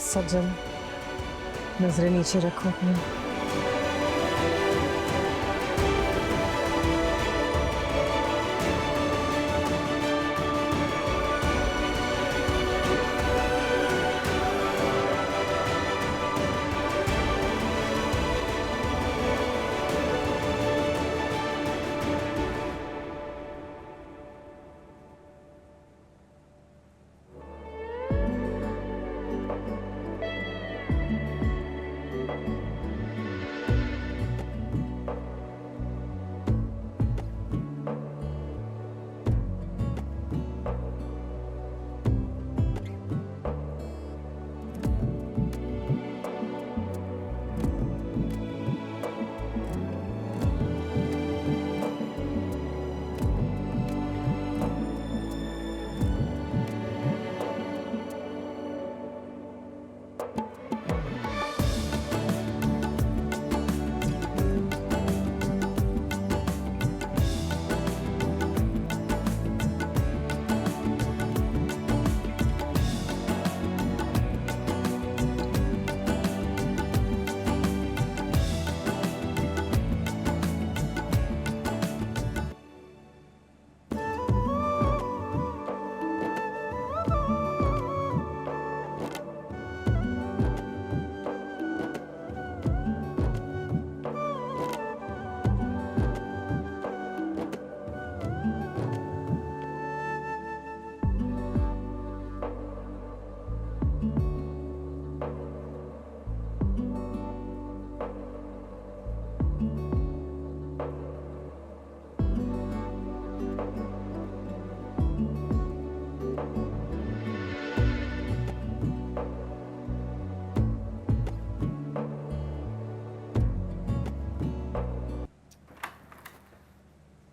सज्जन, नजरें नीचे रखो अपनी।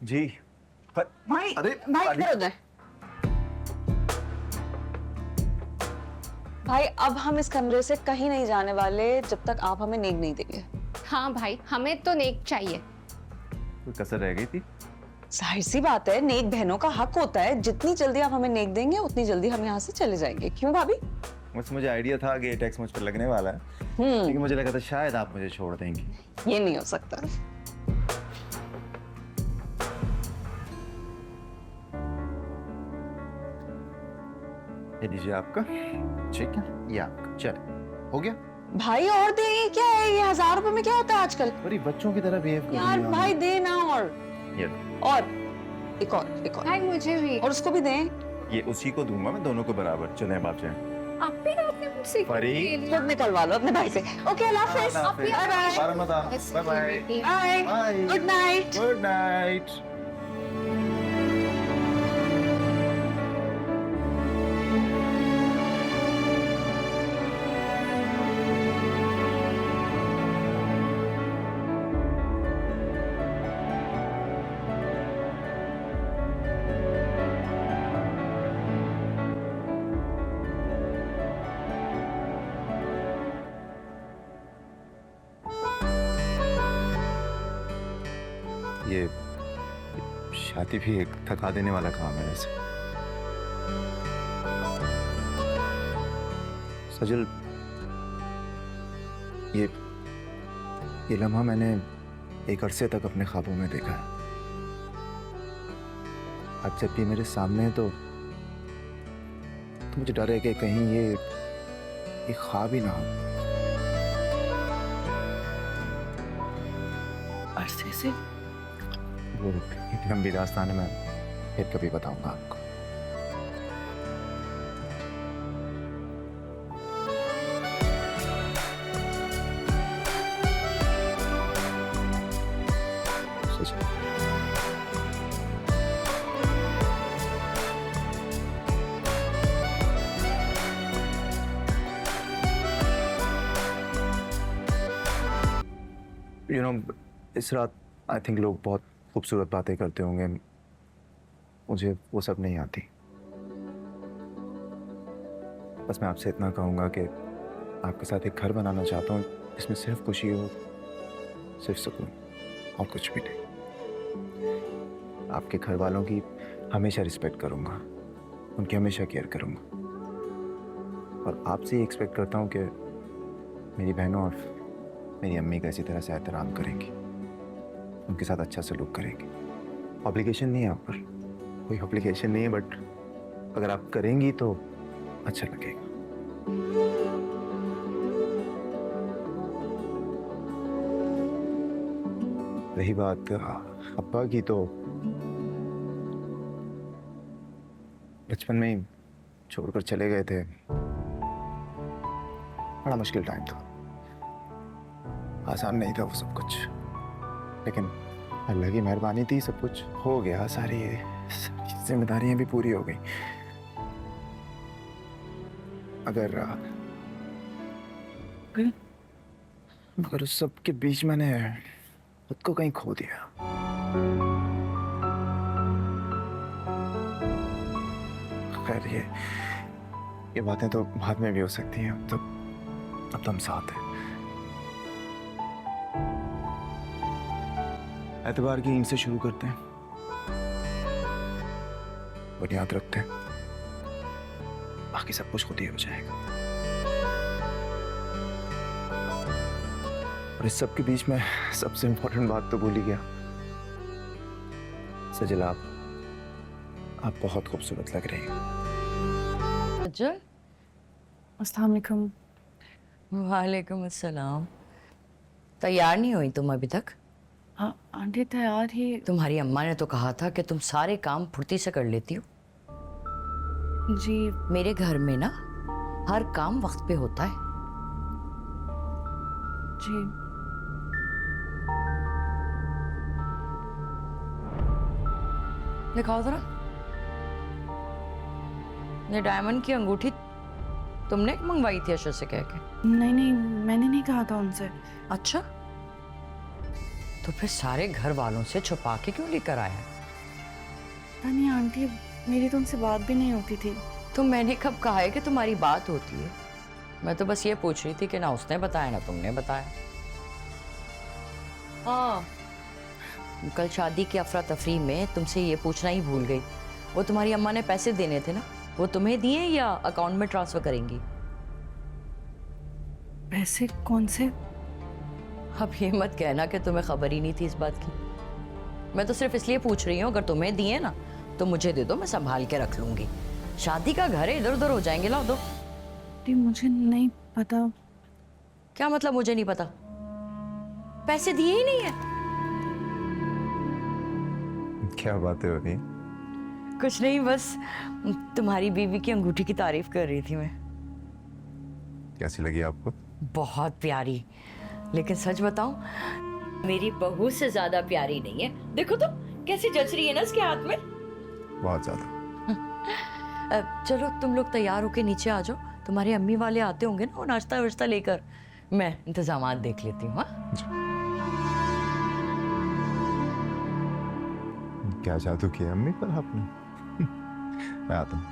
जी भाई, अरे भाई इधर उधर। भाई अब हम इस कमरे से कहीं नहीं जाने वाले जब तक आप हमें नेक नहीं देंगे। हाँ भाई, हमें तो नेक चाहिए। कोई कसर रह गई थी? जाहिर सी बात है, नेक बहनों का हक होता है, जितनी जल्दी आप हमें नेक देंगे उतनी जल्दी हम यहाँ से चले जाएंगे। क्यों भाभी? बस मुझे आइडिया था कि ये टैक्स मुझ पर लगने वाला है, लेकिन मुझे लगा था शायद आप मुझे छोड़ देंगी। ये नहीं हो सकता। ये लीजिए आपका, ठीक है, ये आपका, चले, हो गया। भाई और दे, ये क्या है? ये 1000 रुपए में क्या होता है आजकल? अरे बच्चों की तरह बिहेव कर यार रही हो। भाई दे ना। और ये एक और भाई मुझे भी। और उसको भी दें। ये उसी को दूंगा मैं, दोनों को बराबर। चले बाप जाए। आप भी आपने मुझसे परी। खुद निकलवा लो अपने भाई से। ओके, अल्लाह हाफिज। Bye bye. Bye bye. Good night. Good night. ये शादी भी एक थका देने वाला काम है वैसे। सजल, ये लम्हा मैंने एक अरसे तक अपने ख्वाबों में देखा है। अब जब ये मेरे सामने है तो मुझे डर है कि कहीं ये ख्वाब ही ना हो। अरसे से? वो एक लंबी दास्तान है, मैं फिर कभी बताऊंगा आपको। इस रात आई थिंक लोग बहुत खूबसूरत बातें करते होंगे, मुझे वो सब नहीं आती। बस मैं आपसे इतना कहूँगा कि आपके साथ एक घर बनाना चाहता हूँ जिसमें सिर्फ खुशी हो, सिर्फ सुकून, और कुछ भी नहीं। आपके घर वालों की हमेशा रिस्पेक्ट करूँगा, उनकी हमेशा केयर करूँगा। और आपसे ही एक्सपेक्ट करता हूँ कि मेरी बहनों और मेरी अम्मी का इसी तरह से एहतराम करेंगी, उनके साथ अच्छा सलूक करेंगी। ऑब्लिगेशन नहीं है आप पर, कोई ऑब्लिगेशन नहीं है, बट अगर आप करेंगी तो अच्छा लगेगा। रही बात अब्बा की, तो बचपन में ही छोड़कर चले गए थे। बड़ा मुश्किल टाइम था, आसान नहीं था वो सब कुछ, लेकिन अल्लाह की मेहरबानी थी, सब कुछ हो गया। सारी जिम्मेदारियां भी पूरी हो गई। मगर उस सब के बीच मैंने खुद को कहीं खो दिया। खैर ये बातें तो बाद में भी हो सकती हैं। अब तो हम साथ हैं। एतबार की ईंट से शुरू करते हैं, बुनियाद रखते हैं, बाकी सब कुछ खुद ही हो जाएगा। और इस सब के बीच में सबसे इंपॉर्टेंट बात तो भूल ही गया। सजल, आप बहुत खूबसूरत लग रही हैं। सजल, अस्सलाम वालेकुम। वालेकुम अस्सलाम। तैयार नहीं हुई तुम अभी तक? हाँ आंटी तैयार ही। तुम्हारी अम्मा ने तो कहा था कि तुम सारे काम फुर्ती से कर लेती हो। जी मेरे घर में ना हर काम वक्त पे होता है। जी दिखाओ जरा। ये डायमंड की अंगूठी तुमने मंगवाई थी अशर से कह के? नहीं मैंने नहीं कहा था उनसे। अच्छा, तो फिर सारे घर वालों से छुपा के क्यों लेकर आया? पता नहीं आंटी, मेरी तो उनसे बात भी नहीं होती थी। तो मैंने कब कहा है कि तुम्हारी बात होती है? मैं तो बस ये पूछ रही थी कि ना उसने बताया ना तुमने बताया। हाँ, कल शादी की अफरा तफरी में तुमसे ये पूछना ही भूल गई। वो तुम्हारी अम्मा ने पैसे देने थे ना, वो तुम्हें दिए या अकाउंट में ट्रांसफर करेंगी? पैसे कौन से? अब ये मत कहना कि तुम्हें खबर ही नहीं थी इस बात की। मैं तो सिर्फ इसलिए पूछ रही हूँ, अगर तुम्हें दिए ना तो मुझे दे दो, मैं संभाल के रख लूंगी। शादी का घर है, इधर उधर हो जाएंगे, लाओ दो। मुझे नहीं पता। क्या मतलब मुझे नहीं पता? पैसे दिए ही नहीं है? क्या बातें हो रही हैं? कुछ नहीं, बस तुम्हारी बीवी की अंगूठी की तारीफ कर रही थी मैं। कैसी लगी आपको? बहुत प्यारी, लेकिन सच बताऊं, मेरी बहू से ज्यादा प्यारी नहीं है। देखो तो कैसी जच रही है ना इसके हाथ में। बहुत ज्यादा। चलो तुम लोग तैयार होके नीचे आ जाओ, तुम्हारे अम्मी वाले आते होंगे ना, वो नाश्ता वाश्ता लेकर। मैं इंतजामात देख लेती हूँ। क्या जादू किया अम्मी पर आपने? मैं आता हूँ।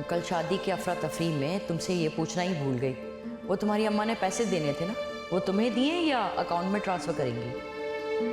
कल शादी की अफरा तफरी में तुमसे ये पूछना ही भूल गई। वो तुम्हारी अम्मा ने पैसे देने थे ना, वो तुम्हें दिए या अकाउंट में ट्रांसफर करेंगी?